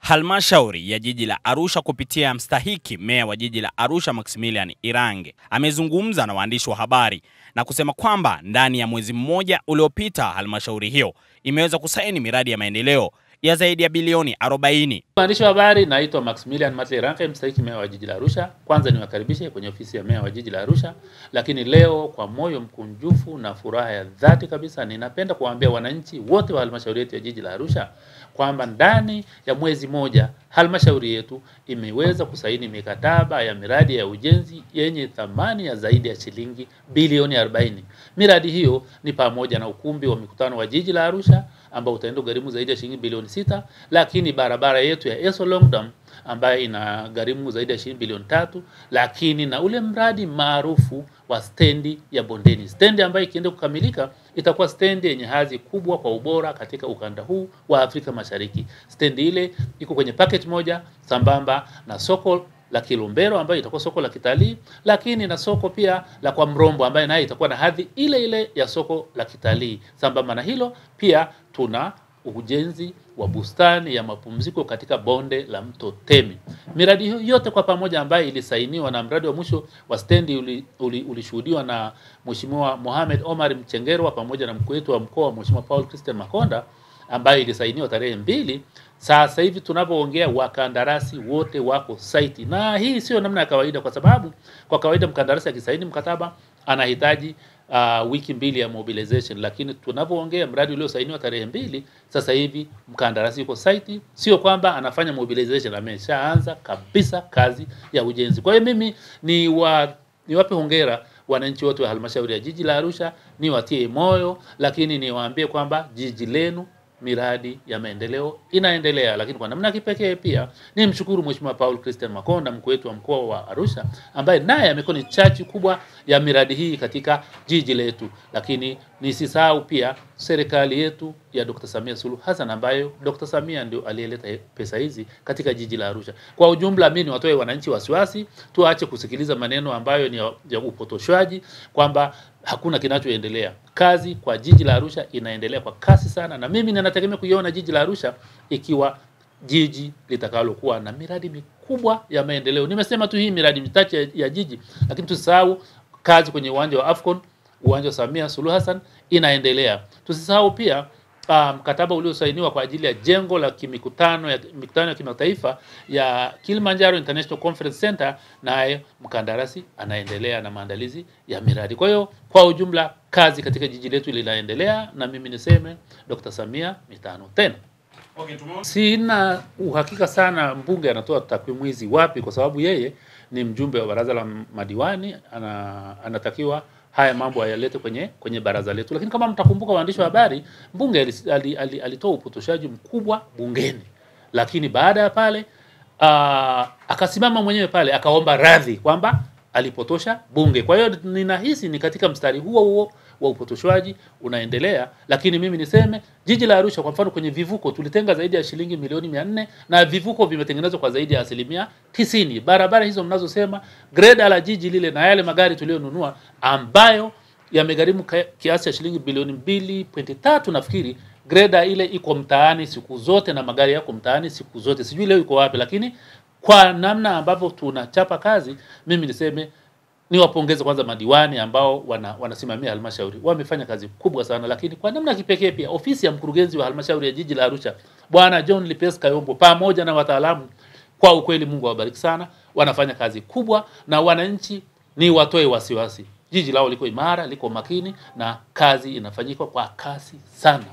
Halmashauri ya jiji la Arusha kupitia mstahiki meya wa jiji la Arusha Maximilian Irange amezungumza na waandishi wa habari na kusema kwamba ndani ya mwezi mmoja uliopita halmashauri hiyo imeweza kusaini miradi ya maendeleo ya zaidi ya bilioni 40. Waandishi wa habari, naitwa Maximilian Irange, mstahiki meya wa jiji la Arusha. Kwanza niwakaribishe kwenye ofisi ya meya wa jiji la Arusha, lakini leo kwa moyo mkunjufu na furaha ya dhati kabisa ninapenda kuwaambia wananchi wote wa halmashauri yetu ya jiji la Arusha kwamba ndani ya mwezi moja halmashauri yetu imeweza kusaini mikataba ya miradi ya ujenzi yenye thamani ya zaidi ya shilingi bilioni 40. Miradi hiyo ni pamoja na ukumbi wa mikutano wa jiji la Arusha ambao utaenda gharimu zaidi ya shilingi bilioni 6, lakini barabara yetu ya Eso Longdam ambayo ina gharimu zaidi ya shilingi bilioni 3, lakini na ule mradi maarufu wa stendi ya Bondeni. Stendi ambayo ikienda kukamilika itakuwa stendi yenye hadhi kubwa kwa ubora katika ukanda huu wa Afrika Mashariki. Stendi ile iko kwenye package moja sambamba na soko la Kilombero ambayo itakuwa soko la kitalii, lakini na soko pia la kwa Mrombo ambayo nayo itakuwa na hadhi ile ile ya soko la kitalii. Sambamba na hilo pia tuna ujenzi wa bustani ya mapumziko katika bonde la mto Temi. Miradi hiyo yote kwa pamoja ambayo ilisainiwa, na mradi wa mwisho wa stendi ulishuhudiwa na Mheshimiwa Mohamed Omar Mchengerwa pamoja na mkuu wetu wa mkoa Mheshimiwa Paul Christian Makonda ambayo ilisainiwa tarehe 2. Sasa hivi tunapoongea wakandarasi wote wako site, na hii sio namna ya kawaida, kwa sababu kwa kawaida mkandarasi akisaini mkataba anahitaji wiki 2 ya mobilization, lakini tunapoongea mradi uliosainiwa tarehe 2, sasa hivi mkandarasi yuko site. Sio kwamba anafanya mobilization, ameshaanza kabisa kazi ya ujenzi. Kwa hiyo mimi niwape hongera wananchi wote wa halmashauri ya jiji la Arusha, niwatie moyo, lakini niwaambie kwamba jiji lenu miradi ya maendeleo inaendelea. Lakini kwa namna kipekee pia nimshukuru Mheshimiwa Paul Christian Makonda, mkuu wetu wa mkoa wa Arusha, ambaye naye amekuwa ni chachu kubwa ya miradi hii katika jiji letu. Lakini nisisahau pia serikali yetu ya Dr. Samia Suluhu Hassan, ambayo Dr. Samia ndio aliyeleta pesa hizi katika jiji la Arusha. Kwa ujumla mimi niwatoe wananchi wasiwasi, tuache kusikiliza maneno ambayo ni ya upotoshwaji kwamba hakuna kinachoendelea. Kazi kwa jiji la Arusha inaendelea kwa kasi sana, na mimi ninategemea kuiona jiji la Arusha ikiwa jiji litakalokuwa na miradi mikubwa ya maendeleo. Nimesema tu hii miradi michache ya jiji, lakini tusisahau kazi kwenye uwanja wa Afcon, uwanja wa Samia Suluhu Hassan inaendelea. Tusisahau pia mkataba uliosainiwa kwa ajili ya jengo la mikutano ya kimataifa ya Kilimanjaro International Conference Center, naye mkandarasi anaendelea na maandalizi ya miradi. Kwa hiyo kwa ujumla kazi katika jiji letu linaendelea, na mimi niseme Dr. Samia mitano tena. Sina uhakika sana mbunge anatoa takwimu hizi wapi, kwa sababu yeye ni mjumbe wa baraza la madiwani, anatakiwa haya mambo ayalete kwenye baraza letu. Lakini kama mtakumbuka waandishi wa habari, mbunge alitoa upotoshaji mkubwa bungeni, lakini baada ya pale akasimama mwenyewe pale akaomba radhi kwamba alipotosha bunge. Kwa hiyo ninahisi ni katika mstari huo wa upotoshwaji unaendelea. Lakini mimi niseme jiji la Arusha kwa mfano kwenye vivuko tulitenga zaidi ya shilingi milioni 400, na vivuko vimetengenezwa kwa zaidi ya 90%. Barabara hizo mnazosema, greda la jiji lile na yale magari tulionunua ambayo yamegharimu kiasi cha shilingi bilioni 2.3 nafikiri, greda ile iko mtaani siku zote na magari yako mtaani siku zote. Sijui leo iko wapi, lakini kwa namna ambavyo tunachapa kazi, mimi niseme niwapongeze kwanza madiwani ambao wanasimamia halmashauri. Wamefanya kazi kubwa sana, lakini kwa namna kipekee pia ofisi ya mkurugenzi wa halmashauri ya jiji la Arusha Bwana John Lipes Kayombo pamoja na wataalamu, kwa ukweli Mungu awabariki sana, wanafanya kazi kubwa, na wananchi ni watoe wasiwasi. Jiji lao liko imara, liko makini, na kazi inafanyika kwa kasi sana.